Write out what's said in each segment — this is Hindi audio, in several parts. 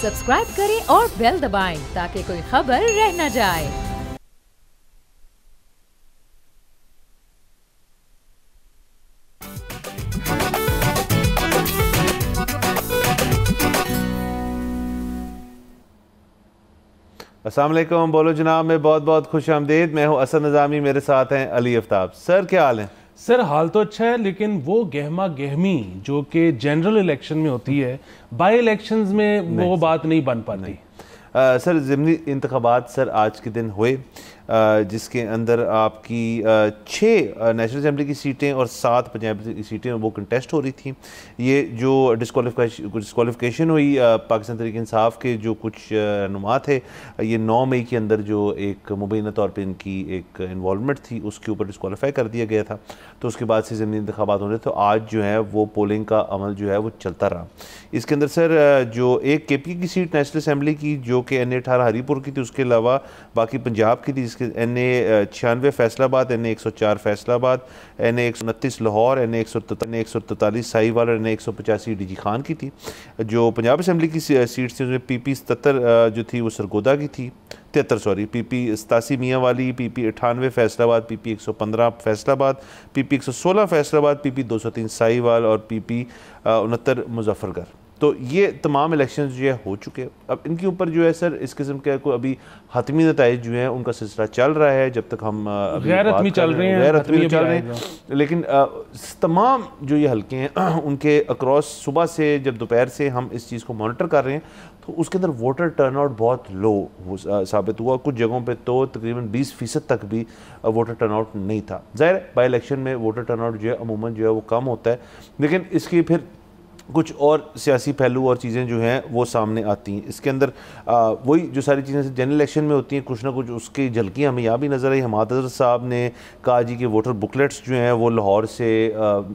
सब्सक्राइब करें और बेल दबाएं ताकि कोई खबर रह न जाए। अस्सलाम वालेकुम, बोलो जनाब में बहुत बहुत खुश आमदीद। मैं हूँ असद निज़ामी, मेरे साथ हैं अली आफ्ताब। सर क्या हाल है? सर हाल तो अच्छा है, लेकिन वो गहमा गहमी जो कि जनरल इलेक्शन में होती है, बाई इलेक्शंस में वो बात नहीं बन पाती। सर ज़िमनी इंतखाबात सर आज के दिन हुए, जिसके अंदर आपकी 6 नेशनल असम्बली की सीटें और 7 पंजाब की सीटें वो कंटेस्ट हो रही थी। ये जो डिस्क्वालिफिकेशन हुई पाकिस्तान तहरीक इंसाफ के जो कुछ रहनुमा थे, ये 9 मई के अंदर जो एक मुबैना तौर पे इनकी एक इन्वॉल्वमेंट थी उसके ऊपर डिस्क्वालीफाई कर दिया गया था। तो उसके बाद से ज़िमनी इंतखाबात हो रहे, तो आज जो है वो पोलिंग का अमल जो है वो चलता रहा। इसके अंदर सर जो एक KP की सीट नेशनल असम्बली की जो कि NA 18 हरीपुर की थी, उसके अलावा बाकी पंजाब की थी, जिसके NA 96 Faisalabad, NA 104 Faisalabad, NA 129 Lahore, NA 143 Sahiwal और NA 185 DG खान की थी। जो पंजाब असम्बली की सीट्स थी उसमें PP 77 जो थी वो सरगोदा की थी, 73 PP 87 मियाँ वाली, PP 98 Faisalabad, PP 115 Faisalabad, PP 116 Faisalabad, PP 203 Sahiwal और PP 69 मुजफ्फरगढ़। तो ये तमाम इलेक्शन जो है हो चुके हैं। अब इनके ऊपर जो है सर इस किस्म के कोई अभी हतमी नताइज जो है उनका सिलसिला चल रहा है, जब तक हम गैर हतमी चल रहे हैं। लेकिन तमाम जो ये हल्के हैं उनके अक्रॉस सुबह से जब दोपहर से हम इस चीज़ को मॉनिटर कर रहे हैं, तो उसके अंदर वोटर टर्नआउट बहुत लो साबित हुआ। कुछ जगहों पे तो तकरीबन 20% तक भी वोटर टर्नआउट नहीं था। ज़ाहिर है बाई इलेक्शन में वोटर टर्नआउट जो है अमूमन जो है वो कम होता है, लेकिन इसकी फिर कुछ और सियासी पहलू और चीज़ें जो हैं वो सामने आती हैं। इसके अंदर वही जो सारी चीज़ें जनरल इलेक्शन में होती हैं, कुछ ना कुछ उसकी झलकियाँ हमें यहाँ भी नज़र आई। हमाद अज़हर साहब ने कहा जी कि वोटर बुकलेट्स जो हैं वो लाहौर से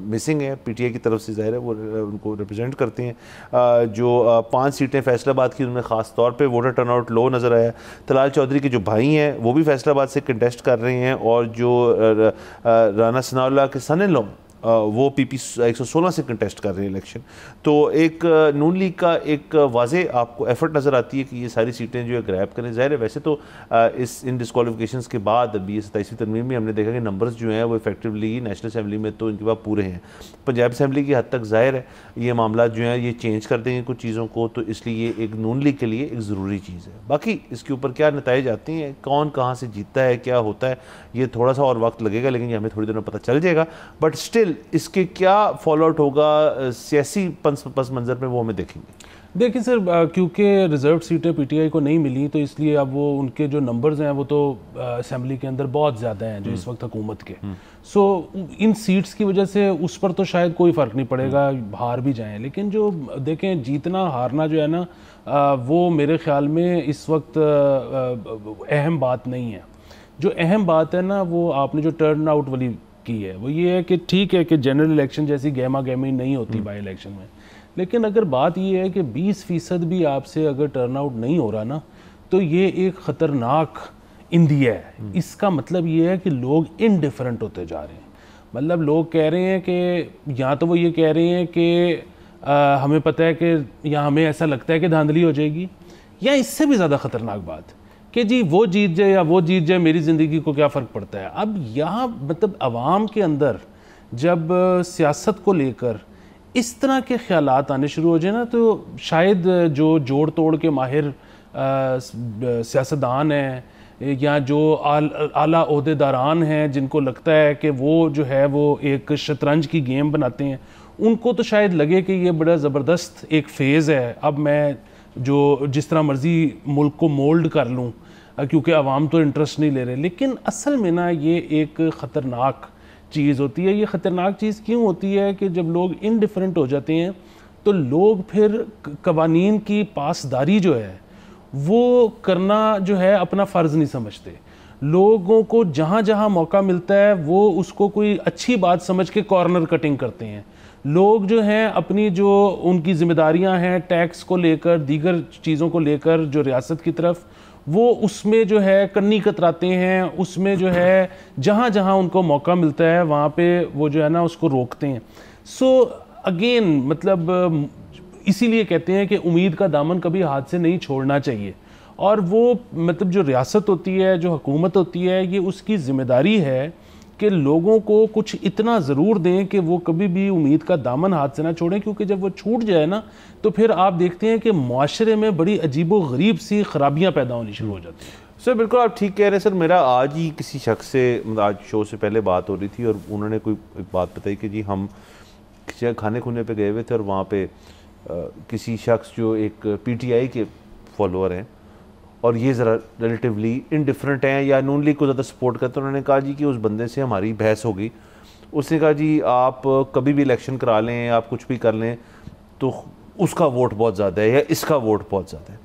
मिसिंग है, PTI की तरफ से, ज़ाहिर है वो उनको रिप्रेजेंट करते हैं। जो 5 सीटें फैसलाबाद की, उनमें ख़ास तौर पर वोटर टर्नआउट लो नज़र आया। तलाल चौधरी के जो भाई हैं वो भी फैसलाबाद से कंटेस्ट कर रहे हैं, और जो राना सनाउल्लाह के सन इन लॉ वो PP 116 से कंटेस्ट कर रहे हैं इलेक्शन। तो एक नून लीग का एक वाज़े आपको एफर्ट नज़र आती है कि ये सारी सीटें जो है ग्रैब करें। ज़ाहिर है वैसे तो इन डिस्क्वालिफिकेशंस के बाद अभी 27वीं तरमीम में हमने देखा कि नंबर्स जो हैं वो इफेक्टिवली नेशनल असम्बली में तो इनके पास पूरे हैं। पंजाब असम्बली की हद तक ज़ाहिर है ये मामला जो है ये चेंज कर देंगे कुछ चीज़ों को, तो इसलिए ये एक नून लीग के लिए एक ज़रूरी चीज़ है। बाकी इसके ऊपर क्या नताइज आते हैं, कौन कहाँ से जीतता है, क्या होता है, ये थोड़ा सा और वक्त लगेगा, लेकिन ये हमें थोड़ी देर में पता चल जाएगा। बट स्टिल इसके क्या फॉलो आउट होगा सियासी पस मंजर में वो हमें देखेंगे। देखिए सर, क्योंकि रिजर्व सीटें PTI को नहीं मिली, तो इसलिए अब वो उनके जो नंबर्स हैं वो तो असेंबली के अंदर बहुत ज़्यादा हैं जो इस वक्त हुकूमत के। सो इन सीट्स की वजह से उस पर तो शायद कोई फ़र्क नहीं पड़ेगा, हार भी जाएं। लेकिन जो देखें जीतना हारना जो है ना, वो मेरे ख्याल में इस वक्त अहम बात नहीं है। जो अहम बात है ना, वो आपने जो टर्न आउट वाली की है वो ये है कि ठीक है कि जनरल इलेक्शन जैसी गहमा गहमी नहीं होती बाई इलेक्शन में, लेकिन अगर बात ये है कि 20% भी आपसे अगर टर्नआउट नहीं हो रहा ना, तो ये एक ख़तरनाक इंदिया है। इसका मतलब ये है कि लोग इनडिफरेंट होते जा रहे हैं। मतलब लोग कह रहे हैं कि या तो वो ये कह रहे हैं कि हमें पता है कि या हमें ऐसा लगता है कि धांधली हो जाएगी, या इससे भी ज़्यादा ख़तरनाक बात कि जी वो जीत जाए या वो जीत जाए, मेरी ज़िंदगी को क्या फ़र्क पड़ता है। अब यहाँ मतलब आवाम के अंदर जब सियासत को लेकर इस तरह के ख्यालात आने शुरू हो जाए ना, तो शायद जो जोड़ तोड़ के माहिर सियासतदान हैं या जो आला ओहदेदारान हैं, जिनको लगता है कि वो जो है वो एक शतरंज की गेम बनाते हैं, उनको तो शायद लगे कि ये बड़ा ज़बरदस्त एक फ़ेज़ है, अब मैं जो जिस तरह मर्ज़ी मुल्क को मोल्ड कर लूँ, क्योंकि आवाम तो इंटरेस्ट नहीं ले रहे। लेकिन असल में ना ये एक ख़तरनाक चीज़ होती है। ये ख़तरनाक चीज़ क्यों होती है कि जब लोग इनडिफरेंट हो जाते हैं, तो लोग फिर कवानीन की पासदारी जो है वो करना जो है अपना फ़र्ज़ नहीं समझते। लोगों को जहाँ जहाँ मौका मिलता है वो उसको कोई अच्छी बात समझ के कॉर्नर कटिंग करते हैं। लोग जो हैं अपनी जो उनकी ज़िम्मेदारियां हैं टैक्स को लेकर, दीगर चीज़ों को लेकर जो रियासत की तरफ, वो उसमें जो है कन्नी कतराते हैं, उसमें जो है जहाँ जहाँ उनको मौका मिलता है वहाँ पे वो जो है ना उसको रोकते हैं। सो अगेन मतलब इसीलिए कहते हैं कि उम्मीद का दामन कभी हाथ से नहीं छोड़ना चाहिए। और वो मतलब जो रियासत होती है, जो हुकूमत होती है, ये उसकी ज़िम्मेदारी है कि लोगों को कुछ इतना ज़रूर दें कि वो कभी भी उम्मीद का दामन हाथ से ना छोड़ें, क्योंकि जब वो छूट जाए ना तो फिर आप देखते हैं कि माशरे में बड़ी अजीबो गरीब सी खराबियाँ पैदा होनी शुरू हो जाती हैं। सर बिल्कुल आप ठीक कह रहे हैं सर। मेरा आज ही किसी शख्स से, मतलब आज शो से पहले बात हो रही थी और उन्होंने कोई एक बात बताई कि जी हम किसी खाने खुने पे गए हुए थे और वहाँ पे किसी शख्स जो एक पीटीआई के फॉलोअर हैं और ये ज़रा रिलेटिवली इनडिफरेंट हैं या नून लीग को ज़्यादा सपोर्ट करते हैं, उन्होंने कहा जी कि उस बंदे से हमारी बहस हो गई। उसने कहा जी आप कभी भी इलेक्शन करा लें, आप कुछ भी कर लें तो उसका वोट बहुत ज़्यादा है या इसका वोट बहुत ज़्यादा है।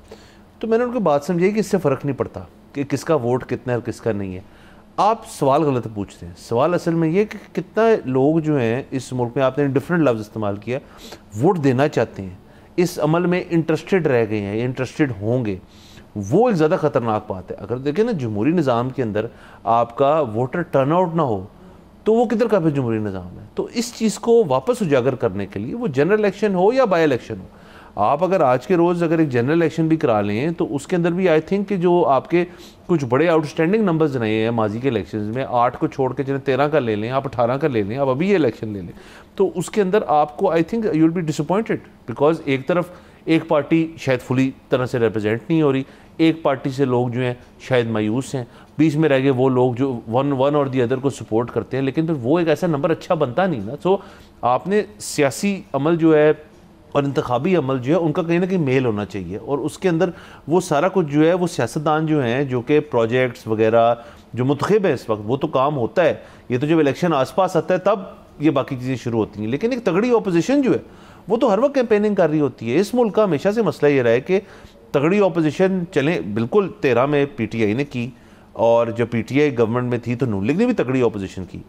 तो मैंने उनको बात समझी कि इससे फ़र्क नहीं पड़ता कि किसका वोट कितना है और किसका नहीं है। आप सवाल गलत पूछते हैं। सवाल असल में ये कि कितना लोग जो हैं इस मुल्क में, आपने डिफरेंट लफ्ज़ इस्तेमाल किया, वोट देना चाहते हैं, इस अमल में इंटरेस्टेड रह गए हैं, इंटरेस्टेड होंगे। वो एक ज़्यादा ख़तरनाक बात है। अगर देखें ना जमहूरी निज़ाम के अंदर आपका वोटर टर्नआउट ना हो तो वो किधर का भी जमहूरी निज़ाम है। तो इस चीज़ को वापस उजागर करने के लिए, वो जनरल इलेक्शन हो या बाई इलेक्शन हो, आप अगर आज के रोज़ अगर एक जनरल इलेक्शन भी करा लें तो उसके अंदर भी आई थिंक कि जो आपके कुछ बड़े आउटस्टैंडिंग नंबर्स रहे हैं माजी के इलेक्शंस में, 8 को छोड़ के चलें 13 का ले लें, आप 18 का ले लें, आप अभी ये इलेक्शन ले लें, तो उसके अंदर आपको I think you will be disappointed. Because एक तरफ एक पार्टी शायद फुली तरह से रिप्रेजेंट नहीं हो रही, एक पार्टी से लोग जो हैं शायद मायूस हैं, बीच में रह गए वो लोग जो वन और दी अदर को सपोर्ट करते हैं, लेकिन फिर वो एक ऐसा नंबर अच्छा बनता नहीं ना। सो आपने सियासी अमल जो है और इंतखाबी अमल जो है उनका कहीं ना कहीं मेल होना चाहिए, और उसके अंदर वो सारा कुछ जो है वो सियासतदान जो हैं जो कि प्रोजेक्ट्स वगैरह जो मुतखिब है इस वक्त, वो तो काम होता है। ये तो जब इलेक्शन आसपास आता है तब ये बाकी चीज़ें शुरू होती हैं, लेकिन एक तगड़ी अपोजिशन जो है वो तो हर वक्त कैंपेनिंग कर रही होती है। इस मुल्क का हमेशा से मसला ये रहा है कि तगड़ी अपोजिशन चले, बिल्कुल 13 में पीटीआई ने की, और जब पीटीआई गवर्नमेंट में थी तो नून लीग ने भी तगड़ी अपोजिशन की।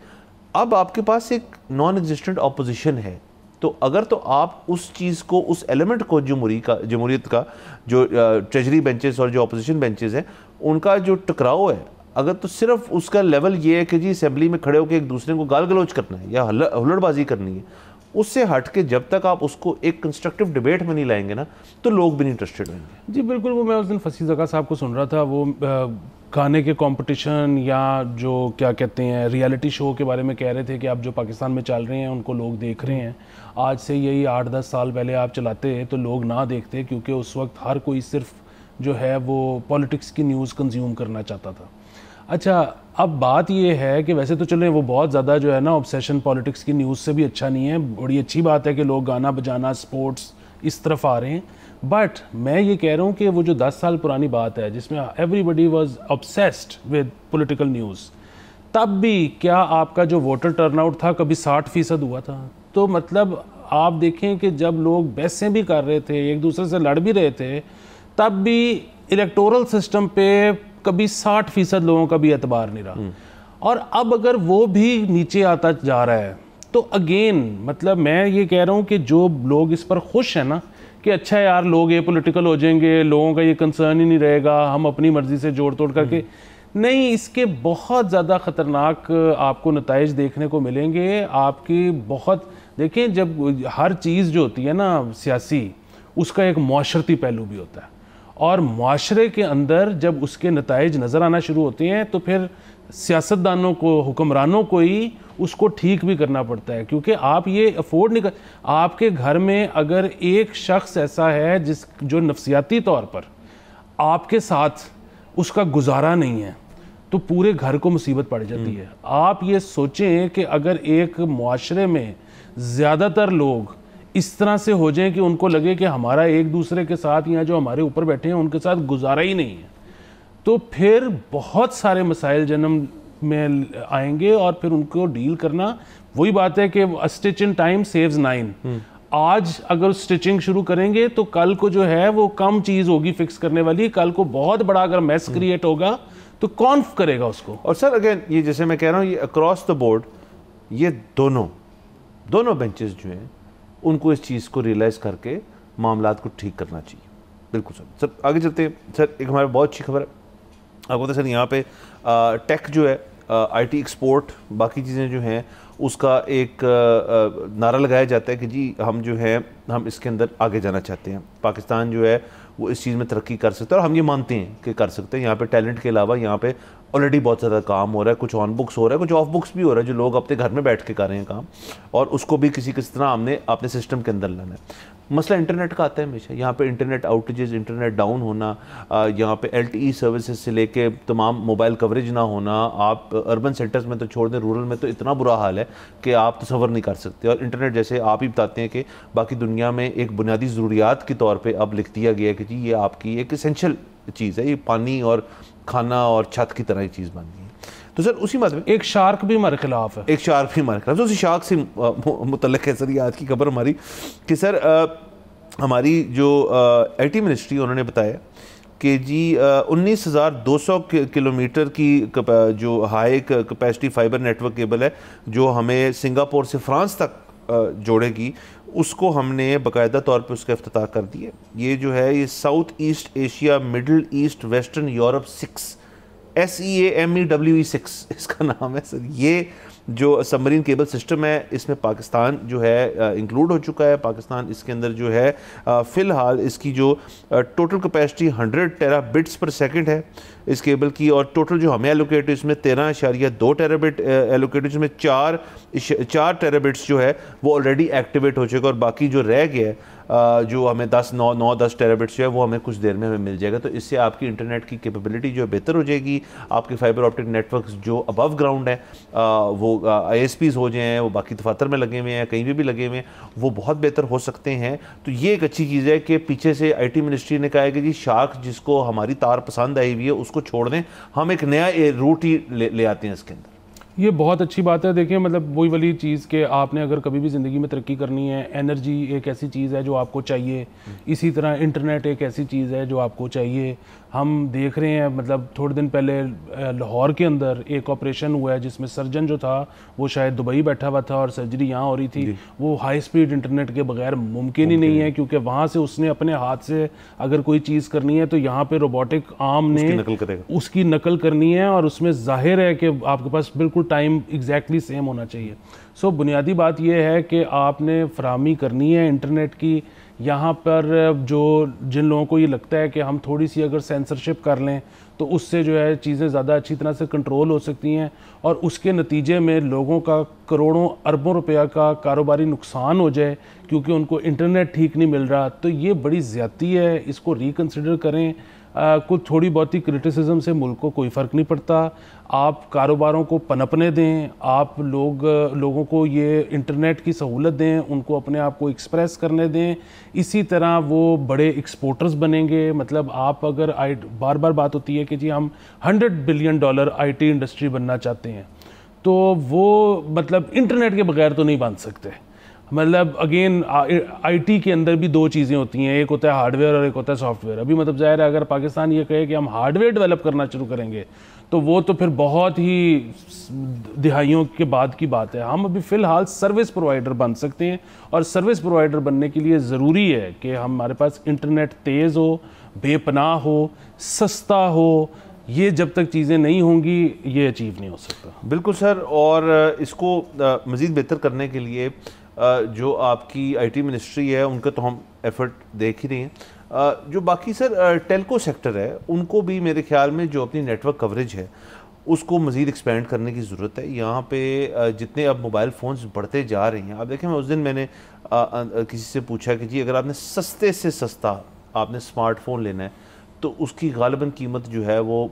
अब आपके पास एक नॉन एग्जिस्टेंट अपोजिशन है, तो अगर तो आप उस चीज़ को, उस एलिमेंट को जमहूरियत का जो ट्रेजरी बेंचेस और जो अपोजिशन बेंचेस हैं उनका जो टकराव है, अगर तो सिर्फ उसका लेवल ये है कि जी असेंबली में खड़े होकर एक दूसरे को गाल गलौज करना है या हुल्लड़बाजी करनी है, उससे हट के जब तक आप उसको एक कंस्ट्रक्टिव डिबेट में नहीं लाएंगे ना तो लोग भी नहीं इंटरेस्टेड होंगे। जी बिल्कुल। वो मैं उस दिन फसी ज़का साहब को सुन रहा था, वो गाने के कंपटीशन या जो क्या कहते हैं रियलिटी शो के बारे में कह रहे थे कि आप जो पाकिस्तान में चल रहे हैं उनको लोग देख रहे हैं। आज से यही 8-10 साल पहले आप चलाते तो लोग ना देखते, क्योंकि उस वक्त हर कोई सिर्फ जो है वो पॉलिटिक्स की न्यूज़ कंज्यूम करना चाहता था। अच्छा, अब बात ये है कि वैसे तो चलें वो बहुत ज़्यादा जो है ना ऑब्सेशन पॉलिटिक्स की न्यूज़ से भी अच्छा नहीं है, बड़ी अच्छी बात है कि लोग गाना बजाना स्पोर्ट्स इस तरफ आ रहे हैं, बट मैं ये कह रहा हूँ कि वो जो 10 साल पुरानी बात है जिसमें everybody was obsessed with political news, तब भी क्या आपका जो वोटर टर्नआउट था कभी 60% हुआ था? तो मतलब आप देखें कि जब लोग बहसें भी कर रहे थे, एक दूसरे से लड़ भी रहे थे, तब भी इलेक्टोरल सिस्टम पे कभी 60% लोगों का भी एतबार नहीं रहा। और अब अगर वो भी नीचे आता जा रहा है तो अगेन मतलब मैं ये कह रहा हूँ कि जो लोग इस पर खुश हैं ना कि अच्छा यार लोग ये पॉलिटिकल हो जाएंगे, लोगों का ये कंसर्न ही नहीं रहेगा, हम अपनी मर्जी से जोड़ तोड़ करके, नहीं, इसके बहुत ज़्यादा ख़तरनाक आपको नताइज देखने को मिलेंगे। आपकी बहुत देखें, जब हर चीज़ जो होती है ना सियासी, उसका एक माशरती पहलू भी होता है, और माशरे के अंदर जब उसके नताइज नज़र आना शुरू होते हैं तो फिर सियासतदानों को, हुक्मरानों को ही उसको ठीक भी करना पड़ता है, क्योंकि आप ये अफोर्ड नहीं कर। आपके घर में अगर एक शख्स ऐसा है जो नफसियाती तौर पर आपके साथ उसका गुजारा नहीं है तो पूरे घर को मुसीबत पड़ जाती है। आप ये सोचें कि अगर एक मुआशरे में ज़्यादातर लोग इस तरह से हो जाएं कि उनको लगे कि हमारा एक दूसरे के साथ या जो हमारे ऊपर बैठे हैं उनके साथ गुजारा ही नहीं है, तो फिर बहुत सारे मसाइल जन्म में आएंगे और फिर उनको डील करना, वही बात है कि स्टिच इन टाइम सेव्स 9। आज अगर स्टिचिंग शुरू करेंगे तो कल को जो है वो कम चीज़ होगी फिक्स करने वाली, कल को बहुत बड़ा अगर मैस क्रिएट होगा तो कौन करेगा उसको। और सर अगेन ये जैसे मैं कह रहा हूँ, ये अक्रॉस द बोर्ड ये दोनों बेंचेस जो हैं उनको इस चीज़ को रियलाइज़ करके मामलात को ठीक करना चाहिए। बिल्कुल सर। सर आगे चलते हैं। सर एक हमारे बहुत अच्छी खबर है, आपको पता है सर यहाँ पे टेक जो है IT एक्सपोर्ट बाकी चीज़ें जो हैं उसका एक नारा लगाया जाता है कि जी हम जो है हम इसके अंदर आगे जाना चाहते हैं, पाकिस्तान जो है वो इस चीज़ में तरक्की कर सकता है और हम ये मानते हैं कि कर सकते हैं। यहाँ पे टैलेंट के अलावा यहाँ पे ऑलरेडी बहुत ज़्यादा काम हो रहा है, कुछ ऑन बुक्स हो रहा है, कुछ ऑफ बुक्स भी हो रहा है, जो लोग अपने घर में बैठ के कर रहे हैं काम, और उसको भी किसी किस तरह हमने अपने सिस्टम के अंदर लाना है। मसला इंटरनेट का आता है हमेशा, यहाँ पे इंटरनेट आउटेजेस, इंटरनेट डाउन होना, यहाँ पे LTE सर्विसेज से लेके तमाम मोबाइल कवरेज ना होना, आप अर्बन सेंटर्स में तो छोड़ दें, रूरल में तो इतना बुरा हाल है कि आप तसव्वुर नहीं कर सकते। और इंटरनेट जैसे आप ही बताते हैं कि बाकी दुनिया में एक बुनियादी ज़रूरियात के तौर पर अब लिख दिया गया है कि जी ये आपकी एक एसेंशियल चीज़ है, ये पानी और खाना और छत की तरह ही चीज़ बन गई है। तो सर उसी बात में एक शार्क भी हमारे खिलाफ है, एक शार्क भी हमारे खिलाफ, तो उसी शार्क से मुतल्लिक़ है सर ये आज की खबर हमारी कि सर हमारी जो IT मिनिस्ट्री उन्होंने बताया कि जी 19,200 किलोमीटर की जो high capacity fibre network cable है जो हमें सिंगापुर से फ्रांस तक जोड़ेगी, उसको हमने बाकायदा तौर पे उसका इफ्तिताह कर दिया। ये जो है ये south east Asia middle east western Europe 6 SEAMEWE6 इसका नाम है सर। ये जो सबमरीन केबल सिस्टम है इसमें पाकिस्तान जो है इंक्लूड हो चुका है। पाकिस्तान इसके अंदर जो है फ़िलहाल इसकी जो टोटल कैपेसिटी 100 टेराबिट्स पर सेकंड है इस केबल की, और टोटल जो हमें एलोकेट इसमें 13.2 टेराबिट एलोकेट, इसमें 4 टेराबिट्स जो है वो ऑलरेडी एक्टिवेट हो चुका है, और बाकी जो रह गया है जो हमें 10 टेराबिट्स जो है वो हमें कुछ देर में हमें मिल जाएगा। तो इससे आपकी इंटरनेट की कैपेबिलिटी जो है बेहतर हो जाएगी। आपके फाइबर ऑप्टिक नेटवर्क्स जो अबव ग्राउंड है वो ISPs हो जाएँ, वो बाकी दफातर में लगे हुए हैं, कहीं भी लगे हुए हैं, वो बहुत बेहतर हो सकते हैं। तो ये एक अच्छी चीज़ है कि पीछे से IT मिनिस्ट्री ने कहा है कि जी शार्क जिसको हमारी तार पसंद आई हुई है उसको छोड़ दें, हम एक नया रूट ही ले आते हैं इसके अंदर। ये बहुत अच्छी बात है। देखिए मतलब वही वाली चीज़ कि आपने अगर कभी भी ज़िंदगी में तरक्की करनी है, एनर्जी एक ऐसी चीज़ है जो आपको चाहिए, इसी तरह इंटरनेट एक ऐसी चीज़ है जो आपको चाहिए। हम देख रहे हैं मतलब थोड़े दिन पहले लाहौर के अंदर एक ऑपरेशन हुआ है जिसमें सर्जन जो था वो शायद दुबई बैठा हुआ था और सर्जरी यहाँ हो रही थी। वो हाई स्पीड इंटरनेट के बगैर मुमकिन ही नहीं है, क्योंकि वहाँ से उसने अपने हाथ से अगर कोई चीज़ करनी है तो यहाँ पे रोबोटिक आर्म ने उसकी नकल करनी है, और उसमें जाहिर है कि आपके पास बिल्कुल टाइम एग्जैक्टली सेम होना चाहिए। सो बुनियादी बात यह है कि आपने फराहमी करनी है इंटरनेट की। यहाँ पर जो जिन लोगों को ये लगता है कि हम थोड़ी सी अगर सेंसरशिप कर लें तो उससे जो है चीज़ें ज़्यादा अच्छी तरह से कंट्रोल हो सकती हैं, और उसके नतीजे में लोगों का करोड़ों अरबों रुपया का कारोबारी नुकसान हो जाए क्योंकि उनको इंटरनेट ठीक नहीं मिल रहा, तो ये बड़ी ज़्यादती है। इसको रिकन्सिडर करें। कुछ थोड़ी बहुत ही क्रिटिसिज्म से मुल्क को कोई फ़र्क नहीं पड़ता। आप कारोबारों को पनपने दें, आप लोगों को ये इंटरनेट की सहूलत दें, उनको अपने आप को एक्सप्रेस करने दें। इसी तरह वो बड़े एक्सपोर्टर्स बनेंगे। मतलब आप अगर बार बार बात होती है कि जी हम $100 बिलियन IT इंडस्ट्री बनना चाहते हैं, तो वो मतलब इंटरनेट के बगैर तो नहीं बन सकते। मतलब अगेन IT के अंदर भी दो चीज़ें होती हैं, एक होता है हार्डवेयर और एक होता है सॉफ्टवेयर। अभी मतलब ज़ाहिर है अगर पाकिस्तान ये कहे कि हम हार्डवेयर डेवलप करना शुरू करेंगे तो वो तो फिर बहुत ही दिहाइयों के बाद की बात है। हम अभी फ़िलहाल सर्विस प्रोवाइडर बन सकते हैं, और सर्विस प्रोवाइडर बनने के लिए ज़रूरी है कि हमारे पास इंटरनेट तेज़ हो, बेपनाह हो, सस्ता हो। ये जब तक चीज़ें नहीं होंगी ये अचीव नहीं हो सकता। बिल्कुल सर, और इसको मज़ीद बेहतर करने के लिए जो आपकी IT मिनिस्ट्री है उनका तो हम एफर्ट देख ही रहे हैं। जो बाकी सर टेलको सेक्टर है उनको भी मेरे ख्याल में जो अपनी नेटवर्क कवरेज है उसको मज़ीद एक्सपेंड करने की ज़रूरत है। यहाँ पे जितने अब मोबाइल फ़ोन्स बढ़ते जा रहे हैं, आप देखें मैं उस दिन मैंने किसी से पूछा कि जी अगर आपने सस्ते से सस्ता आपने स्मार्टफोन लेना है तो उसकी गालिबन कीमत जो है वो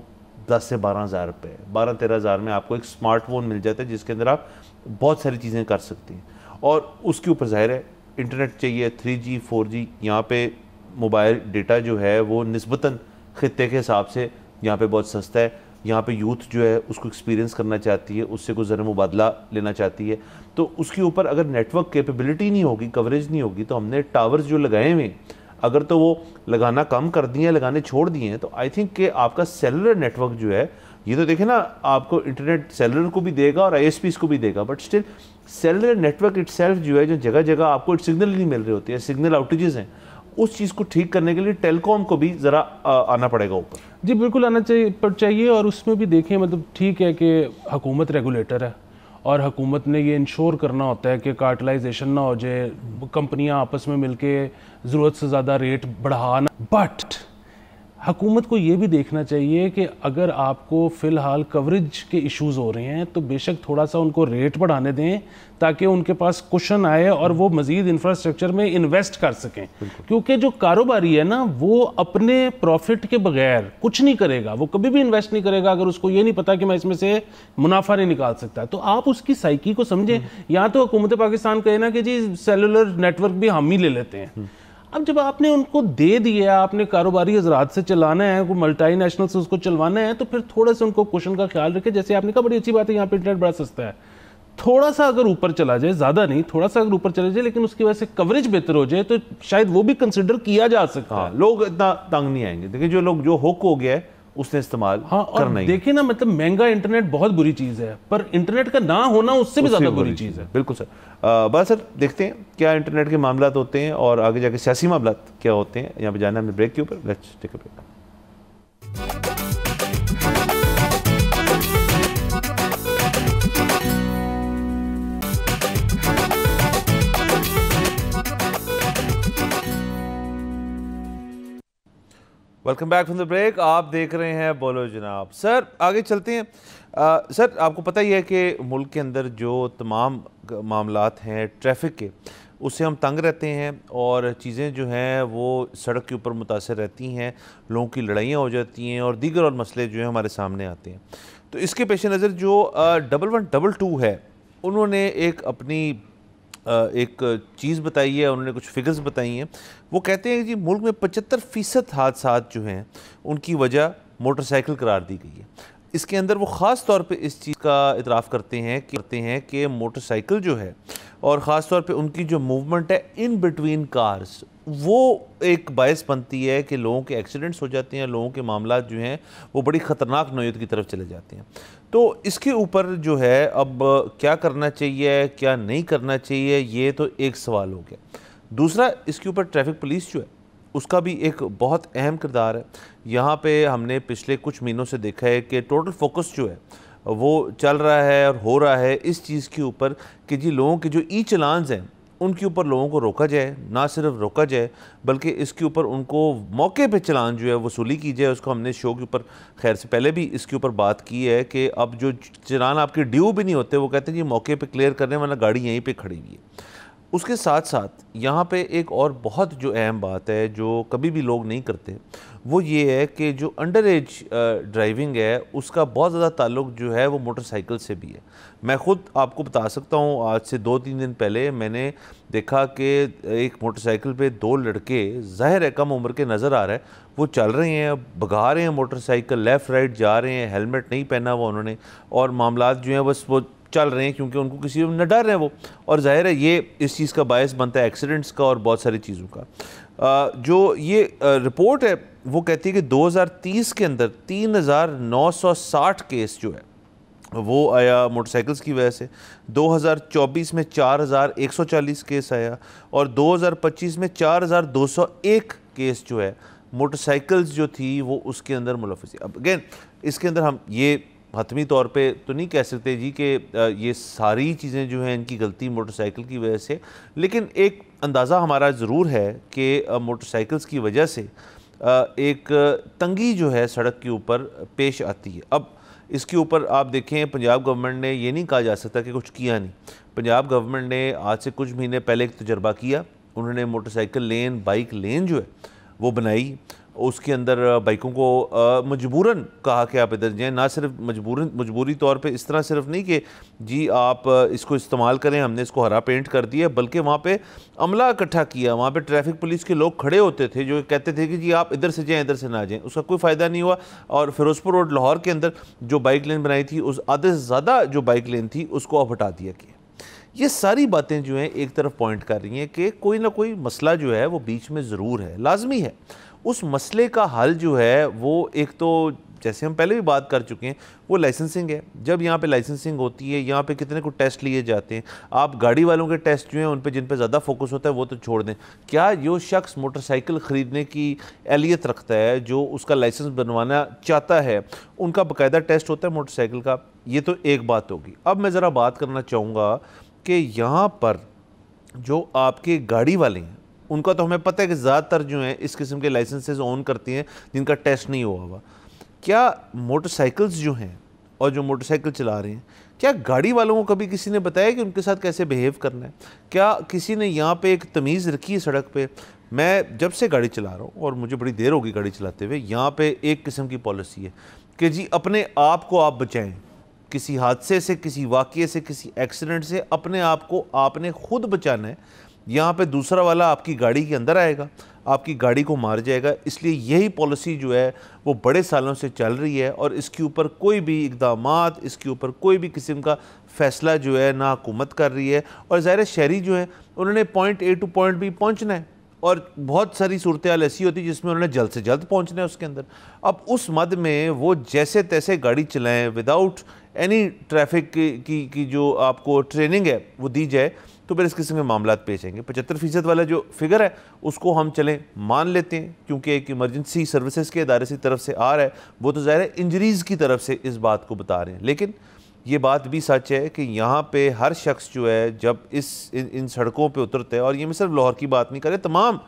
10 से 12 हज़ार रुपये, 12-13 हज़ार में आपको एक स्मार्टफोन मिल जाता है जिसके अंदर आप बहुत सारी चीज़ें कर सकती हैं। और उसके ऊपर ज़ाहिर है इंटरनेट चाहिए 3G 4G। यहाँ पे मोबाइल डेटा जो है वो निस्बतन ख़ित्ते के हिसाब से यहाँ पे बहुत सस्ता है। यहाँ पे यूथ जो है उसको एक्सपीरियंस करना चाहती है, उससे कुछ ज़रा मुबादला लेना चाहती है, तो उसके ऊपर अगर नेटवर्क कैपेबिलिटी नहीं होगी, कवरेज नहीं होगी, तो हमने टावर्स जो लगाए हुए हैं अगर तो वो लगाना कम कर दिए हैं, लगाने छोड़ दिए हैं, तो आई थिंक कि आपका सेलुलर नेटवर्क जो है, ये तो देखें ना आपको इंटरनेट सेलुलर को भी देगा और ISPs को भी देगा, but still cellular network itself जो है, जो जगह जगह आपको सिग्नल नहीं मिल रहे होते हैं, सिग्नल आउटेजेस हैं, उस चीज़ को ठीक करने के लिए टेलीकॉम को भी ज़रा आना पड़ेगा ऊपर। जी बिल्कुल आना चाहिए और उसमें भी देखें मतलब ठीक है कि हुकूमत रेगुलेटर है और हुकूमत ने ये इंश्योर करना होता है कि कार्टलाइजेशन ना हो जाए, कंपनियां आपस में मिलके ज़रूरत से ज़्यादा रेट बढ़ाना। बट हुकूमत को ये भी देखना चाहिए कि अगर आपको फ़िलहाल कवरेज के इश्यूज़ हो रहे हैं तो बेशक थोड़ा सा उनको रेट बढ़ाने दें ताकि उनके पास कुशन आए और वो मज़ीद इंफ्रास्ट्रक्चर में इन्वेस्ट कर सकें, क्योंकि जो कारोबारी है ना वो अपने प्रॉफिट के बगैर कुछ नहीं करेगा, वो कभी भी इन्वेस्ट नहीं करेगा अगर उसको ये नहीं पता कि मैं इसमें से मुनाफा नहीं निकाल सकता। तो आप उसकी साइकी को समझें। या तो हुकूमत पाकिस्तान कहे ना कि जी सेलुलर नेटवर्क भी हम ही ले लेते हैं। अब जब आपने उनको दे दिया, आपने कारोबारी हजरात से चलाना है, कोई मल्टी नेशनल से उसको चलवाना है, तो फिर थोड़ा सा उनको क्वेश्चन का ख्याल रखें। जैसे आपने कहा बड़ी अच्छी बात है, यहाँ पे इंटरनेट बड़ा सस्ता है, थोड़ा सा अगर ऊपर चला जाए, ज़्यादा नहीं, थोड़ा सा अगर ऊपर चला जाए लेकिन उसकी वजह से कवरेज बेहतर हो जाए तो शायद वो भी कंसिडर किया जा सकता है। लोग इतना तंग नहीं आएंगे। देखिए जो लोग जो हुक हो गया है उसने इस्तेमाल करना ही। देखिए ना मतलब महंगा इंटरनेट बहुत बुरी चीज़ है, पर इंटरनेट का ना होना उससे भी ज़्यादा बुरी चीज़ है। बिल्कुल सर। बस सर देखते हैं क्या इंटरनेट के मामला होते हैं और आगे जाके सियासी मामला क्या होते हैं। यहाँ पे जाना है हमने ब्रेक के ऊपर। Let's take a break. Welcome back from the break. आप देख रहे हैं बोलो जनाब। सर आगे चलते हैं। सर आपको पता ही है कि मुल्क के अंदर जो तमाम मामलात हैं ट्रैफिक के, उससे हम तंग रहते हैं और चीज़ें जो हैं वो सड़क के ऊपर मुतासर रहती हैं, लोगों की लड़ाइयाँ हो जाती हैं और दीगर और मसले जो हैं हमारे सामने आते हैं। तो इसके पेश नज़र जो 1122 है, उन्होंने एक अपनी एक चीज़ बताई है, उन्होंने कुछ फिगर्स बताई हैं। वो कहते हैं कि जी मुल्क में 75% हादसात जो हैं उनकी वजह मोटरसाइकिल करार दी गई है। इसके अंदर वो ख़ास तौर पे इस चीज़ का इतराफ़ करते हैं कि मोटरसाइकिल जो है और ख़ास तौर पे उनकी जो मूवमेंट है इन बिटवीन कार्स, वो एक बायस बनती है कि लोगों के एक्सीडेंट्स हो जाते हैं, लोगों के मामला जो हैं वो बड़ी ख़तरनाक नौयत की तरफ चले जाते हैं। तो इसके ऊपर जो है अब क्या करना चाहिए क्या नहीं करना चाहिए, ये तो एक सवाल हो गया। दूसरा, इसके ऊपर ट्रैफिक पुलिस जो है उसका भी एक बहुत अहम किरदार है। यहाँ पे हमने पिछले कुछ महीनों से देखा है कि टोटल फोकस जो है वो चल रहा है और हो रहा है इस चीज़ के ऊपर कि जी लोगों के जो ई चलान्स हैं उनके ऊपर लोगों को रोका जाए, ना सिर्फ रोका जाए बल्कि इसके ऊपर उनको मौके पे चलान जो है वसूली की जाए। उसको हमने शो के ऊपर खैर से पहले भी इसके ऊपर बात की है कि अब जो चलान आपके ड्यू भी नहीं होते, वो कहते हैं जी मौके पे क्लियर करने वाला गाड़ी यहीं पे खड़ी हुई है। उसके साथ साथ यहाँ पे एक और बहुत जो अहम बात है जो कभी भी लोग नहीं करते, वो ये है कि जो अंडर एज ड्राइविंग है उसका बहुत ज़्यादा ताल्लुक जो है वो मोटरसाइकिल से भी है। मैं ख़ुद आपको बता सकता हूँ, आज से 2-3 दिन पहले मैंने देखा कि एक मोटरसाइकिल पे 2 लड़के, ज़ाहिर है कम उम्र के नज़र आ रहा है, वो चल रहे हैं, भगा रहे हैं मोटरसाइकिल, लेफ़्ट राइट जा रहे हैं, हेलमेट नहीं पहना हुआ उन्होंने, और मामलात जो हैं बस वो चल रहे हैं क्योंकि उनको किसी न डर है वो, और जाहिर है ये इस चीज़ का बायस बनता है एक्सीडेंट्स का और बहुत सारी चीज़ों का। जो ये रिपोर्ट है वो कहती है कि 2030 के अंदर 3960 केस जो है वो आया मोटरसाइकिल्स की वजह से, 2024 में 4140 केस आया और 2025 में 4201 केस जो है मोटरसाइकिल्स जो थी वो उसके अंदर मुलव्वस। अब अगेन इसके अंदर हम ये हतमी तौर पे तो नहीं कह सकते जी कि ये सारी चीज़ें जो हैं इनकी गलती मोटरसाइकिल की वजह से, लेकिन एक अंदाज़ा हमारा ज़रूर है कि मोटरसाइकिल्स की वजह से एक तंगी जो है सड़क के ऊपर पेश आती है। अब इसके ऊपर आप देखें, पंजाब गवर्नमेंट ने ये नहीं कहा जा सकता कि कुछ किया नहीं। पंजाब गवर्नमेंट ने आज से कुछ महीने पहले एक तजर्बा किया, उन्होंने मोटरसाइकिल लेन, बाइक लेन जो है वो बनाई, उसके अंदर बाइकों को मजबूरन कहा कि आप इधर जाएँ। ना सिर्फ मजबूरी तौर पे इस तरह सिर्फ नहीं कि जी आप इसको इस्तेमाल करें, हमने इसको हरा पेंट कर दिया, बल्कि वहाँ पे अमला इकट्ठा किया, वहाँ पे ट्रैफिक पुलिस के लोग खड़े होते थे जो कहते थे कि जी आप इधर से जाएँ इधर से ना जाएँ। उसका कोई फ़ायदा नहीं हुआ और फिरोजपुर रोड लाहौर के अंदर जो बाइक लेन बनाई थी उस आधे से ज़्यादा जो बाइक लेन थी उसको अब हटा दिया गया। ये सारी बातें जो हैं एक तरफ पॉइंट कर रही हैं कि कोई ना कोई मसला जो है वो बीच में ज़रूर है, लाजमी है। उस मसले का हल जो है वो एक तो जैसे हम पहले भी बात कर चुके हैं, वो लाइसेंसिंग है। जब यहाँ पे लाइसेंसिंग होती है, यहाँ पे कितने को टेस्ट लिए जाते हैं। आप गाड़ी वालों के टेस्ट जो हैं उन पे जिन पे ज़्यादा फोकस होता है वो तो छोड़ दें। क्या जो शख्स मोटरसाइकिल ख़रीदने की एहलियत रखता है, जो उसका लाइसेंस बनवाना चाहता है, उनका बाकायदा टेस्ट होता है मोटरसाइकिल का? ये तो एक बात होगी। अब मैं ज़रा बात करना चाहूँगा कि यहाँ पर जो आपके गाड़ी वाले हैं उनका तो हमें पता है कि ज़्यादातर जो हैं इस किस्म के लाइसेंसेस ऑन करती हैं जिनका टेस्ट नहीं हुआ हुआ। क्या मोटरसाइकिल्स जो हैं और जो मोटरसाइकिल चला रहे हैं, क्या गाड़ी वालों को कभी किसी ने बताया कि उनके साथ कैसे बिहेव करना है? क्या किसी ने यहाँ पे एक तमीज़ रखी है सड़क पे? मैं जब से गाड़ी चला रहा हूँ और मुझे बड़ी देर होगी गाड़ी चलाते हुए, यहाँ पे एक किस्म की पॉलिसी है कि जी अपने आप को आप बचाएँ, किसी हादसे से, किसी वाक़ये से, किसी एक्सीडेंट से अपने आप को आपने खुद बचाना है। यहाँ पे दूसरा वाला आपकी गाड़ी के अंदर आएगा, आपकी गाड़ी को मार जाएगा। इसलिए यही पॉलिसी जो है वो बड़े सालों से चल रही है और इसके ऊपर कोई भी इक़दामात, इसके ऊपर कोई भी किस्म का फ़ैसला जो है ना हुकूमत कर रही है। और ज़ाहिर शहरी जो है उन्होंने point A two point B पहुँचना है और बहुत सारी सूरत हाल ऐसी होती है जिसमें उन्होंने जल्द से जल्द पहुँचना है उसके अंदर। अब उस मद में वो जैसे तैसे गाड़ी चलाएँ विदाउट एनी ट्रैफिक की जो आपको ट्रेनिंग है वो दी जाए, तो फिर इस किस्म के मामला पेश आएंगे। 75% वाला जो फिगर है उसको हम चलें मान लेते हैं, क्योंकि एक इमरजेंसी सर्विसेज के इदारे की तरफ से आ रहा है, वो तो ज़ाहिर है इंजरीज़ की तरफ से इस बात को बता रहे हैं। लेकिन ये बात भी सच है कि यहाँ पे हर शख्स जो है जब इन सड़कों पे उतरता है, और ये मैं सिर्फ लाहौर की बात नहीं कर रहा, तमाम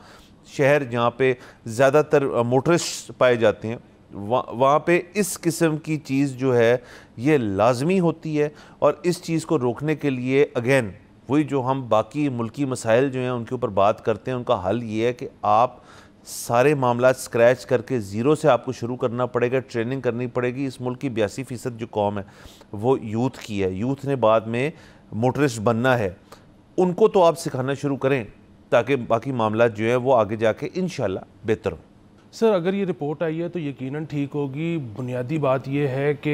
शहर जहाँ पे ज़्यादातर मोटरिस्ट पाए जाते हैं, वहाँ पे इस किस्म की चीज़ जो है ये लाजमी होती है। और इस चीज़ को रोकने के लिए अगेन वही जो हम बाकी मुल्की मसाइल जो हैं उनके ऊपर बात करते हैं, उनका हल ये है कि आप सारे मामला स्क्रैच करके ज़ीरो से आपको शुरू करना पड़ेगा, ट्रेनिंग करनी पड़ेगी। इस मुल्क की 82% जो कौम है वो यूथ की है, यूथ ने बाद में मोटरिस्ट बनना है, उनको तो आप सिखाना शुरू करें ताकि बाकी मामला जो है वो आगे जाके इंशाल्लाह बेहतर हो। सर, अगर ये रिपोर्ट आई है तो यकीनन ठीक होगी। बुनियादी बात ये है कि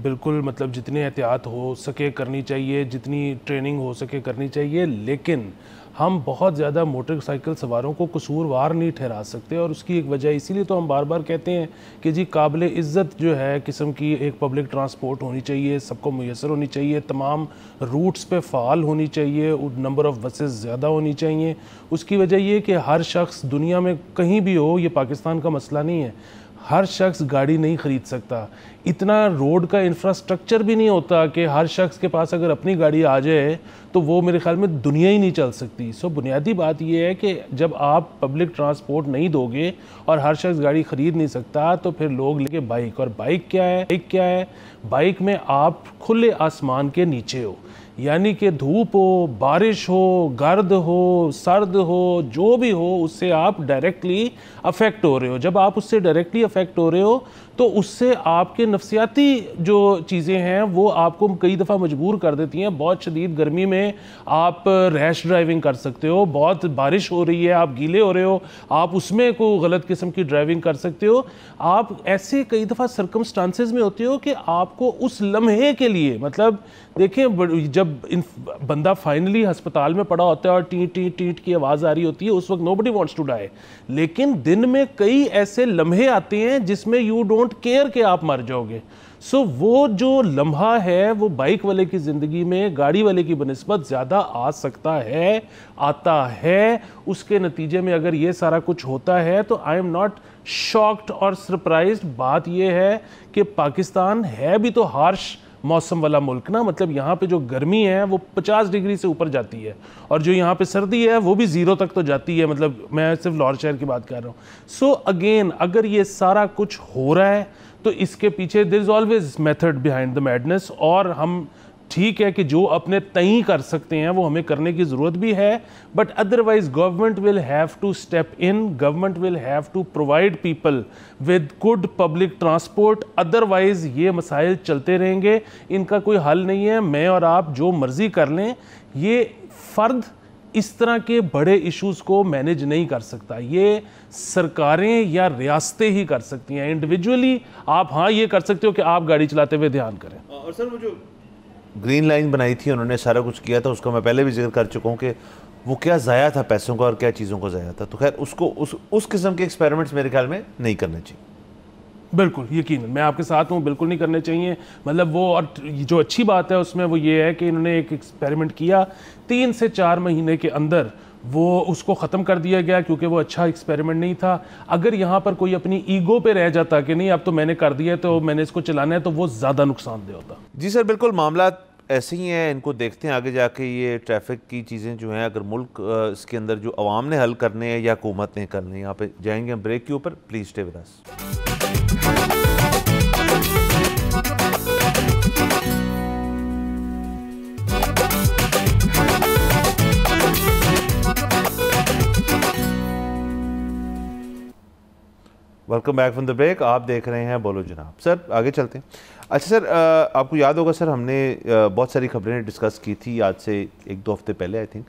बिल्कुल मतलब जितनी एहतियात हो सके करनी चाहिए, जितनी ट्रेनिंग हो सके करनी चाहिए, लेकिन हम बहुत ज़्यादा मोटरसाइकिल सवारों को कसूरवार नहीं ठहरा सकते। और उसकी एक वजह इसीलिए तो हम बार बार कहते हैं कि जी काबिल इज़्ज़त जो है किस्म की एक पब्लिक ट्रांसपोर्ट होनी चाहिए, सबको मुयसर होनी चाहिए, तमाम रूट्स पे फ़ाल होनी चाहिए, नंबर ऑफ़ बसेस ज़्यादा होनी चाहिए। उसकी वजह ये कि हर शख्स दुनिया में कहीं भी हो, ये पाकिस्तान का मसला नहीं है, हर शख्स गाड़ी नहीं ख़रीद सकता। इतना रोड का इंफ्रास्ट्रक्चर भी नहीं होता कि हर शख्स के पास अगर अपनी गाड़ी आ जाए तो वो मेरे ख्याल में दुनिया ही नहीं चल सकती। सो बुनियादी बात ये है कि जब आप पब्लिक ट्रांसपोर्ट नहीं दोगे और हर शख्स गाड़ी ख़रीद नहीं सकता तो फिर लोग लेके बाइक, और बाइक क्या है? बाइक में आप खुले आसमान के नीचे हो, यानी कि धूप हो, बारिश हो, गर्द हो, सर्द हो, जो भी हो, उससे आप डायरेक्टली अफेक्ट हो रहे हो। जब आप उससे डायरेक्टली अफेक्ट हो रहे हो तो उससे आपके नफसियाती जो चीज़ें हैं वो आपको कई दफ़ा मजबूर कर देती हैं। बहुत शदीद गर्मी में आप रैश ड्राइविंग कर सकते हो, बहुत बारिश हो रही है, आप गीले हो रहे हो, आप उसमें कोई गलत किस्म की ड्राइविंग कर सकते हो। आप ऐसे कई दफ़ा सर्कमस्टांसेस में होते हो कि आपको उस लम्हे के लिए, मतलब देखें जब बंदा फाइनली अस्पताल में पड़ा होता है और टी टी टीट की आवाज़ आ रही होती है, उस वक्त नोबडी वांट्स टू डाई। लेकिन दिन में कई ऐसे लम्हे आते हैं जिसमें यू डोंट केयर कि आप मर जाओगे। सो वो जो लम्हा है वो बाइक वाले की ज़िंदगी में गाड़ी वाले की बनिस्बत ज़्यादा आ सकता है, आता है। उसके नतीजे में अगर ये सारा कुछ होता है तो आई एम नॉट शॉक्ड और सरप्राइज्ड। बात ये है कि पाकिस्तान है भी तो हार्श मौसम वाला मुल्क ना, मतलब यहाँ पे जो गर्मी है वो 50 डिग्री से ऊपर जाती है और जो यहाँ पे सर्दी है वो भी 0 तक तो जाती है। मतलब मैं सिर्फ लाहौर शहर की बात कर रहा हूँ। सो अगेन अगर ये सारा कुछ हो रहा है तो इसके पीछे there is always method behind the madness. और हम ठीक है कि जो अपने तय कर सकते हैं वो हमें करने की ज़रूरत भी है, but otherwise government will have to step in, government will have to provide people with good public transport. Otherwise ये मसाइल चलते रहेंगे, इनका कोई हल नहीं है। मैं और आप जो मर्ज़ी कर लें, ये फ़र्द इस तरह के बड़े इश्यूज़ को मैनेज नहीं कर सकता, ये सरकारें या रियासतें ही कर सकती हैं। इंडिविजुअली आप हाँ ये कर सकते हो कि आप गाड़ी चलाते हुए ध्यान करें। और सर वो जो ग्रीन लाइन बनाई थी उन्होंने, सारा कुछ किया था, उसका मैं पहले भी जिक्र कर चुका हूँ कि वो क्या ज़ाया था पैसों का और क्या चीज़ों को ज़ाया था। तो खैर उसको उस किस्म के एक्सपेरिमेंट्स मेरे ख्याल में नहीं करने चाहिए। बिल्कुल यकीन, मैं आपके साथ हूँ, बिल्कुल नहीं करने चाहिए। मतलब वो, और जो अच्छी बात है उसमें वो ये है कि इन्होंने एक एक्सपेरिमेंट किया, 3 से 4 महीने के अंदर वो उसको ख़त्म कर दिया गया क्योंकि वो अच्छा एक्सपेरिमेंट नहीं था। अगर यहाँ पर कोई अपनी ईगो पे रह जाता कि नहीं अब तो मैंने कर दिया तो मैंने इसको चलाना है, तो वो ज़्यादा नुकसानदेह होता। जी सर, बिल्कुल मामला ऐसे ही हैं, इनको देखते हैं आगे जाके। ये ट्रैफिक की चीज़ें जो हैं, अगर मुल्क इसके अंदर जो अवाम ने हल करने हैं या हुकूमत ने करने हैं, यहाँ पे जाएंगे हम ब्रेक के ऊपर। Please stay with us. Welcome back from the break. आप देख रहे हैं बोलो जनाब। सर आगे चलते हैं। अच्छा सर, आपको याद होगा सर, हमने बहुत सारी खबरें डिस्कस की थी आज से 1-2 हफ्ते पहले आई थिंक,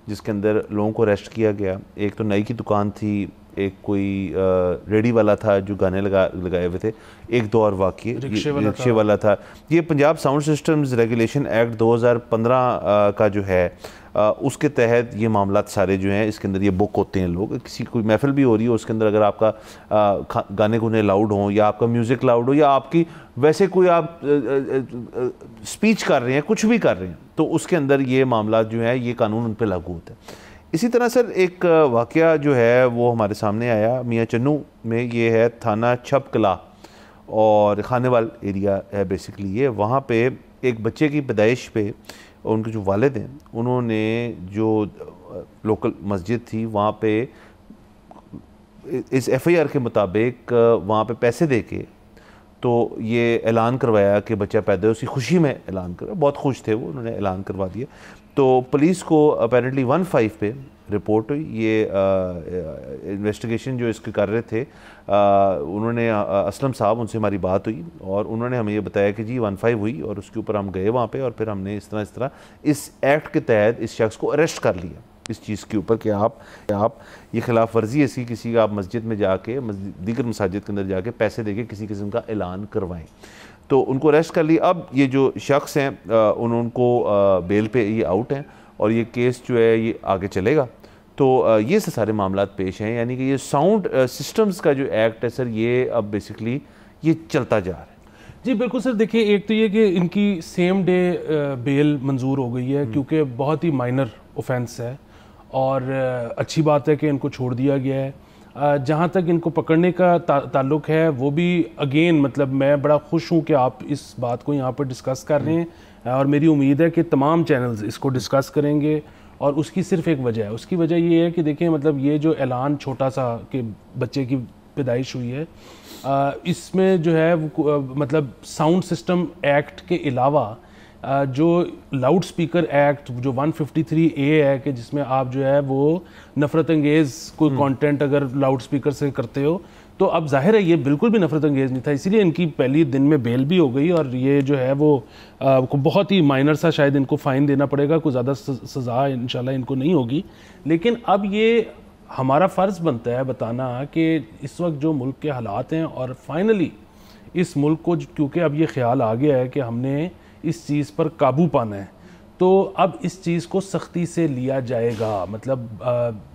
जिसके अंदर लोगों को अरेस्ट किया गया। एक तो नई की दुकान थी, एक कोई रेडी वाला था जो गाने लगाए हुए थे, 1-2 और वाक़ये रिक्शे वाला था। ये Punjab sound systems regulation act 2015 का जो है उसके तहत ये मामला सारे जो हैं इसके अंदर ये बुक होते हैं। लोग, किसी कोई महफिल भी हो रही हो उसके अंदर अगर आपका गाने गुने लाउड हों या आपका म्यूज़िक लाउड हो या आपकी वैसे कोई आप स्पीच कर रहे हैं, कुछ भी कर रहे हैं, तो उसके अंदर ये मामला जो है ये कानून उन पर लागू होता है। इसी तरह सर एक वाक़या जो है वो हमारे सामने आया मियाँ चन्नू में। ये है थाना छप कला और खानेवाल एरिया है बेसिकली ये। वहाँ पे एक बच्चे की पैदाइश पे उनके जो वालिद हैं उन्होंने जो लोकल मस्जिद थी वहाँ पे इस FIR के मुताबिक वहाँ पे पैसे दे के तो ये ऐलान करवाया कि बच्चा पैदा है, उसकी खुशी में ऐलान करवाया। बहुत खुश थे वो, उन्होंने ऐलान करवा दिया। तो पुलिस को अपेरेंटली 15 पे रिपोर्ट हुई। ये इन्वेस्टिगेशन जो इसके कर रहे थे उन्होंने असलम साहब, उनसे हमारी बात हुई और उन्होंने हमें ये बताया कि जी 15 हुई और उसके ऊपर हम गए वहाँ पे और फिर हमने इस तरह इस एक्ट के तहत इस शख्स को अरेस्ट कर लिया इस चीज़ के ऊपर कि आप ये खिलाफ वर्जी ऐसी किसी आप मस्जिद में जाके दीगर मसाजिद के अंदर जाके पैसे देके किसी किस्म का ऐलान करवाएं। तो उनको अरेस्ट कर लिया। अब ये जो शख्स हैं उनको बेल पे ये आउट हैं और ये केस जो है ये आगे चलेगा। तो ये से सारे मामला पेश हैं, यानी कि ये साउंड सिस्टम्स का जो एक्ट है सर ये अब बेसिकली ये चलता जा रहा है। जी बिल्कुल सर, देखिए एक तो ये कि इनकी सेम डे बेल मंजूर हो गई है क्योंकि बहुत ही माइनर ऑफेंस है और अच्छी बात है कि इनको छोड़ दिया गया है। जहाँ तक इनको पकड़ने का ताल्लुक है वो भी अगेन मतलब मैं बड़ा खुश हूँ कि आप इस बात को यहाँ पर डिस्कस कर रहे हैं और मेरी उम्मीद है कि तमाम चैनल्स इसको डिस्कस करेंगे। और उसकी सिर्फ एक वजह है, उसकी वजह ये है कि देखें मतलब ये जो ऐलान छोटा सा कि बच्चे की पैदाइश हुई है इसमें जो है मतलब साउंड सिस्टम एक्ट के अलावा जो लाउड स्पीकर एक्ट जो 153A है कि जिसमें आप जो है वो नफ़रत अंगेज़ कोई कंटेंट अगर लाउड स्पीकर से करते हो तो अब जाहिर है ये बिल्कुल भी नफ़रत अंगेज़ नहीं था, इसीलिए इनकी पहली दिन में बेल भी हो गई और ये जो है वो बहुत ही माइनर सा शायद इनको फ़ाइन देना पड़ेगा, कोई ज़्यादा सज़ा इंशाल्लाह इनको नहीं होगी। लेकिन अब ये हमारा फ़र्ज़ बनता है बताना कि इस वक्त जो मुल्क के हालात हैं और फाइनली इस मुल्क को क्योंकि अब ये ख्याल आ गया है कि हमने इस चीज़ पर काबू पाना है तो अब इस चीज़ को सख्ती से लिया जाएगा। मतलब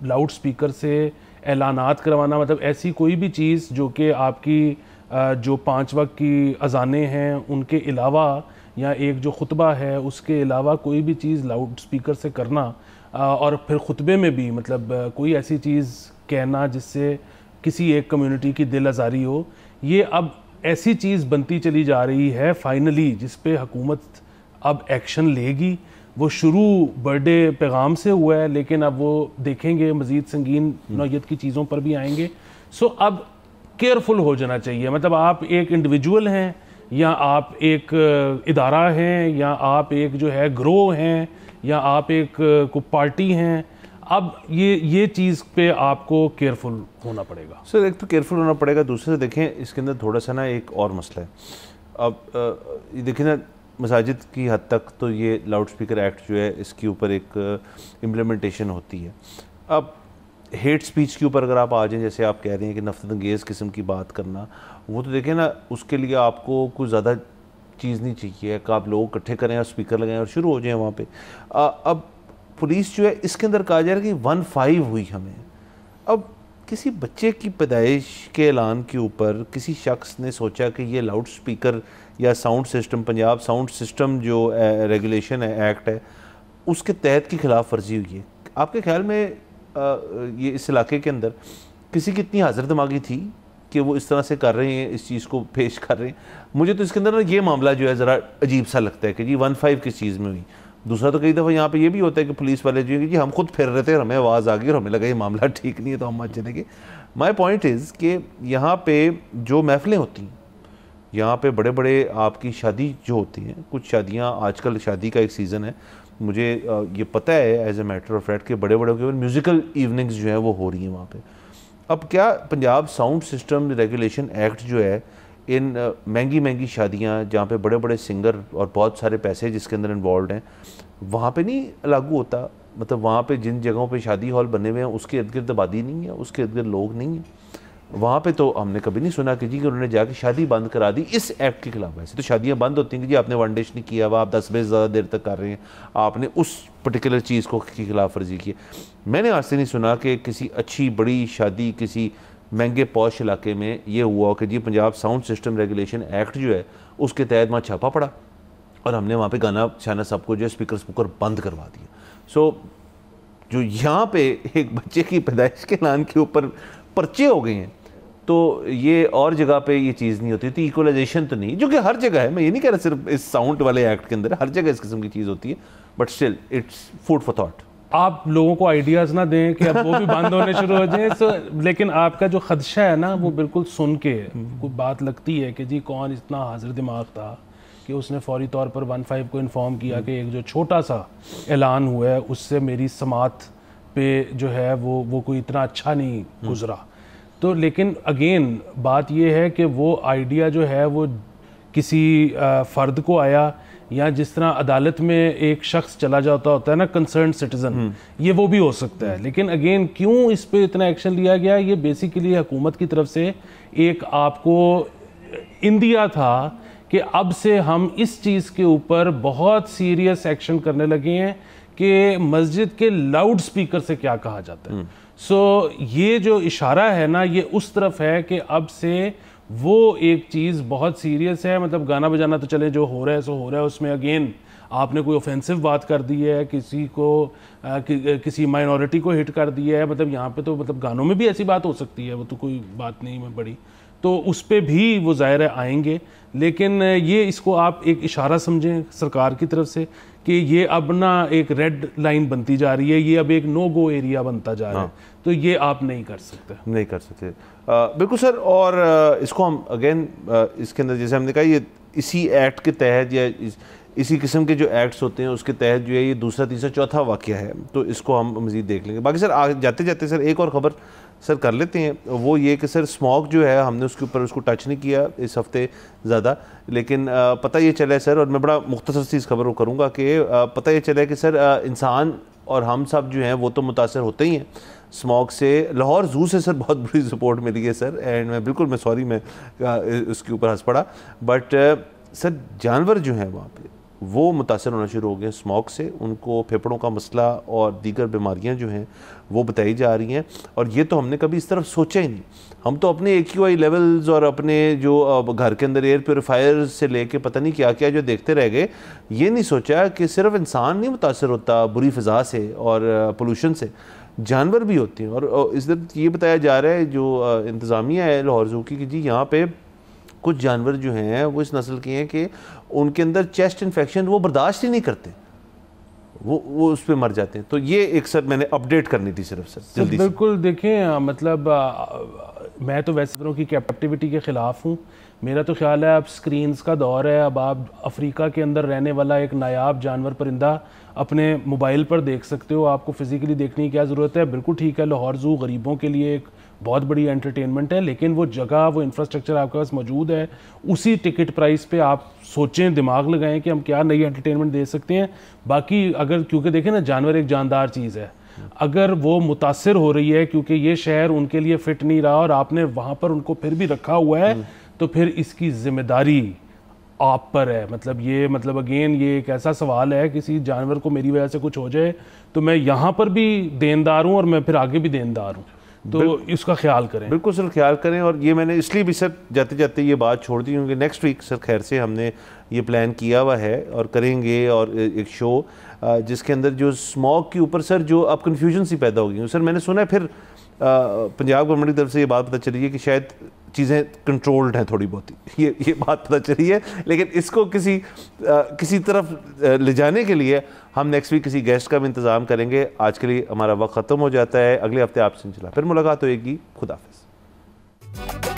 लाउड स्पीकर से ऐलानात करवाना, मतलब ऐसी कोई भी चीज़ जो कि आपकी जो 5 वक्त की अज़ानें हैं उनके अलावा या एक जो खुतबा है उसके अलावा कोई भी चीज़ लाउड स्पीकर से करना और फिर खुतबे में भी मतलब कोई ऐसी चीज़ कहना जिससे किसी एक कम्युनिटी की दिल आज़ारी हो, ये अब ऐसी चीज़ बनती चली जा रही है फाइनली जिस पे हुकूमत अब एक्शन लेगी। वो शुरू बर्थडे पैगाम से हुआ है लेकिन अब वो देखेंगे मज़ीद संगीन नौयत की चीज़ों पर भी आएंगे। सो अब केयरफुल हो जाना चाहिए। मतलब आप एक इंडिविजुअल हैं या आप एक इदारा हैं या आप एक जो है ग्रोह हैं या आप एक को पार्टी हैं, अब ये चीज़ पे आपको केयरफुल होना पड़ेगा। सर एक तो केयरफुल होना पड़ेगा, दूसरे से देखें इसके अंदर थोड़ा सा ना एक और मसला है। अब ये देखिए ना मसाजिद की हद तक तो ये लाउड स्पीकर एक्ट जो है इसके ऊपर एक इम्प्लीमेंटेशन होती है। अब हेट स्पीच के ऊपर अगर आप आ जाएँ, जैसे आप कह रहे हैं कि नफरत अंगेज़ किस्म की बात करना, वो तो देखें ना उसके लिए आपको कुछ ज़्यादा चीज़ नहीं चाहिए कि आप लोग इकट्ठे करें और स्पीकर लगाएं और शुरू हो जाएं वहाँ पे। अब पुलिस जो है इसके अंदर कहा जा रहा है कि 15 हुई हमें। अब किसी बच्चे की पैदाइश के ऐलान के ऊपर किसी शख्स ने सोचा कि ये लाउड स्पीकर या sound system, Punjab sound system जो रेगुलेशन है, एक्ट है, उसके तहत की खिलाफ वर्जी हुई है। आपके ख्याल में ये इस इलाके के अंदर किसी की इतनी हाजिर दिमागी थी कि वो इस तरह से कर रहे हैं, इस चीज़ को पेश कर रहे हैं? मुझे तो इसके अंदर ना ये मामला जो है ज़रा अजीब सा लगता है कि जी 1-5 किस चीज़ में हुई। दूसरा तो कई दफ़ा यहाँ पे ये भी होता है कि पुलिस वाले जो है कि जी हम खुद फिर रहे थे, हमें आवाज़ आ गई और हमें लगा ये मामला ठीक नहीं है तो हम आज चले गए। माई पॉइंट इज़ कि यहाँ पे जो महफिलें होती हैं, यहाँ पे बड़े बड़े आपकी शादी जो होती हैं, कुछ शादियाँ आजकल शादी का एक सीज़न है, मुझे ये पता है as a matter of fact के बड़े बड़े म्यूज़िकल इवनिंग्स जो हैं वो हो रही हैं वहाँ पे। अब क्या Punjab sound system regulation act जो है इन महंगी महंगी शादियाँ जहाँ पे बड़े बड़े सिंगर और बहुत सारे पैसे जिसके अंदर इन्वॉल्व हैं, वहाँ पे नहीं लागू होता? मतलब वहाँ पे जिन जगहों पे शादी हॉल बने हुए हैं उसके इर्द गिर्द आबादी नहीं है, उसके इर्द गिर्द लोग नहीं हैं, वहाँ पे तो हमने कभी नहीं सुना कि जी कि उन्होंने जाके शादी बंद करा दी इस एक्ट के खिलाफ। वैसे तो शादियाँ बंद होती हैं कि जी आपने वन डे नहीं किया हुआ, आप 10 बजे ज़्यादा देर तक कर रहे हैं, आपने उस पर्टिकुलर चीज़ को की खिलाफ वर्जी की। मैंने आज से नहीं सुना कि किसी अच्छी बड़ी शादी किसी महंगे पॉश इलाके में ये हुआ कि जी Punjab sound system regulation act जो है उसके तहत वहाँ छापा पड़ा और हमने वहाँ पे गाना शाना सबको जो स्पीकर स्पीकर बंद करवा दिया। सो जो यहाँ पे एक बच्चे की पैदाइश के ऐलान के ऊपर पर्चे हो गए हैं, तो ये और जगह पे ये चीज़ नहीं होती थी, इक्वलाइजेशन तो नहीं, जो कि हर जगह है। मैं ये नहीं कह रहा सिर्फ इस साउंड वाले एक्ट के अंदर, हर जगह इस किस्म की चीज़ होती है, but still its food for thought. आप लोगों को आइडियाज़ ना दें कि अब वो भी बंद होने शुरू हो जाए। लेकिन आपका जो खदशा है ना वो बिल्कुल सुन के कोई बात लगती है कि जी कौन इतना हाजिर दिमाग था कि उसने फौरी तौर पर 1-5 को इन्फॉर्म किया कि एक जो छोटा सा ऐलान हुआ है उससे मेरी समात पे जो है वो कोई इतना अच्छा नहीं गुजरा। तो लेकिन अगेन बात ये है कि वो आइडिया जो है वो किसी फ़र्द को आया, या जिस तरह अदालत में एक शख्स चला जाता होता है ना कंसर्न सिटीज़न, ये वो भी हो सकता है। लेकिन अगेन क्यों इस पे इतना एक्शन लिया गया, ये बेसिकली हुकूमत की तरफ से एक आपको इंदिया था कि अब से हम इस चीज़ के ऊपर बहुत सीरियस एक्शन करने लगे हैं कि मस्जिद के लाउड स्पीकर से क्या कहा जाता है। सो ये जो इशारा है ना ये उस तरफ है कि अब से वो एक चीज़ बहुत सीरियस है। मतलब गाना बजाना तो चले जो हो रहा है सो हो रहा है, उसमें अगेन आपने कोई ऑफेंसिव बात कर दी है, किसी को किसी माइनॉरिटी को हिट कर दिया है, मतलब यहाँ पे तो मतलब गानों में भी ऐसी बात हो सकती है, वो तो कोई बात नहीं है बड़ी, तो उस पर भी वो ज़ाहिर है आएंगे। लेकिन ये इसको आप एक इशारा समझें सरकार की तरफ से कि ये अब ना एक रेड लाइन बनती जा रही है, ये अब एक नो गो एरिया बनता जा रहा है। तो ये आप नहीं कर सकते। बिल्कुल सर। और इसको हम अगेन इसके अंदर जैसे हमने कहा ये इसी एक्ट के तहत या इसी किस्म के जो एक्ट्स होते हैं उसके तहत जो है ये दूसरा तीसरा चौथा वाक़या है, तो इसको हम मज़ीद देख लेंगे। बाकी सर जाते जाते सर एक और ख़बर सर कर लेते हैं, वो ये कि सर स्मॉग जो है हमने उसके ऊपर उसको टच नहीं किया इस हफ्ते ज़्यादा, लेकिन पता ये चला है सर, और मैं बड़ा मुख्तसर सी इस खबर को करूँगा कि पता ये चला है कि सर इंसान और हम सब जो हैं वो तो मुतासर होते ही हैं स्मॉग से। लाहौर ज़ू से सर बहुत बड़ी सपोर्ट मिली है सर, एंड मैं सॉरी मैं उसके ऊपर हंस पड़ा, बट सर जानवर जो हैं वहाँ पे वो मुतासर होना शुरू हो गए स्मॉग से, उनको फेफड़ों का मसला और दीगर बीमारियां जो हैं वो बताई जा रही हैं। और ये तो हमने कभी इस तरफ सोचा ही नहीं। हम तो अपने AQI लेवल्स और अपने जो घर के अंदर एयर प्योरीफायर से लेके पता नहीं क्या क्या जो देखते रह गए, ये नहीं सोचा कि सिर्फ इंसान नहीं मुतासर होता बुरी फ़िज़ा से और पोल्यूशन से, जानवर भी होते हैं। और इस तरह ये बताया जा रहा है जो इंतज़ामिया है लाहौर ज़ू की कि जी यहाँ पे कुछ जानवर जो हैं वो इस नस्ल के हैं कि उनके अंदर चेस्ट इन्फेक्शन वो बर्दाश्त ही नहीं करते, वो उस पर मर जाते हैं। तो ये एक सर मैंने अपडेट करनी थी सिर्फ सर जल्दी से। बिल्कुल देखें, मतलब मैं तो वैसे तरह की कैप्टिविटी के ख़िलाफ़ हूँ। मेरा तो ख्याल है अब स्क्रीन्स का दौर है, अब आप अफ्रीका के अंदर रहने वाला एक नायाब जानवर परिंदा अपने मोबाइल पर देख सकते हो, आपको फ़िज़िकली देखने की क्या ज़रूरत है। बिल्कुल ठीक है, लाहौर ज़ू गरीबों के लिए एक बहुत बड़ी एंटरटेनमेंट है, लेकिन वो जगह वो इंफ्रास्ट्रक्चर आपके पास मौजूद है, उसी टिकट प्राइस पे आप सोचें, दिमाग लगाएं कि हम क्या नई एंटरटेनमेंट दे सकते हैं। बाकी अगर क्योंकि देखें ना जानवर एक जानदार चीज़ है, अगर वो मुतासर हो रही है क्योंकि ये शहर उनके लिए फ़िट नहीं रहा और आपने वहाँ पर उनको फिर भी रखा हुआ है, तो फिर इसकी ज़िम्मेदारी आप पर है। मतलब अगेन ये एक ऐसा सवाल है, किसी जानवर को मेरी वजह से कुछ हो जाए तो मैं यहाँ पर भी देनदार हूँ और मैं फिर आगे भी देनदार हूँ। तो इसका ख्याल करें। बिल्कुल सर, ख्याल करें। और ये मैंने इसलिए भी सर जाते जाते ये बात छोड़ दी क्योंकि नेक्स्ट वीक सर खैर से हमने ये प्लान किया हुआ है और करेंगे, और एक शो जिसके अंदर जो स्मॉग के ऊपर सर जो अब कन्फ्यूजन सी पैदा होगी। सर मैंने सुना है फिर पंजाब गवर्नमेंट की तरफ से ये बात पता चली है कि शायद चीज़ें कंट्रोल्ड हैं थोड़ी बहुत, ये बात पता चली है, लेकिन इसको किसी तरफ ले जाने के लिए हम नेक्स्ट वीक किसी गेस्ट का भी इंतज़ाम करेंगे। आज के लिए हमारा वक्त ख़त्म हो जाता है, अगले हफ्ते आपसे इंशाल्लाह फिर मुलाकात होएगी। खुदा हाफ़िज़।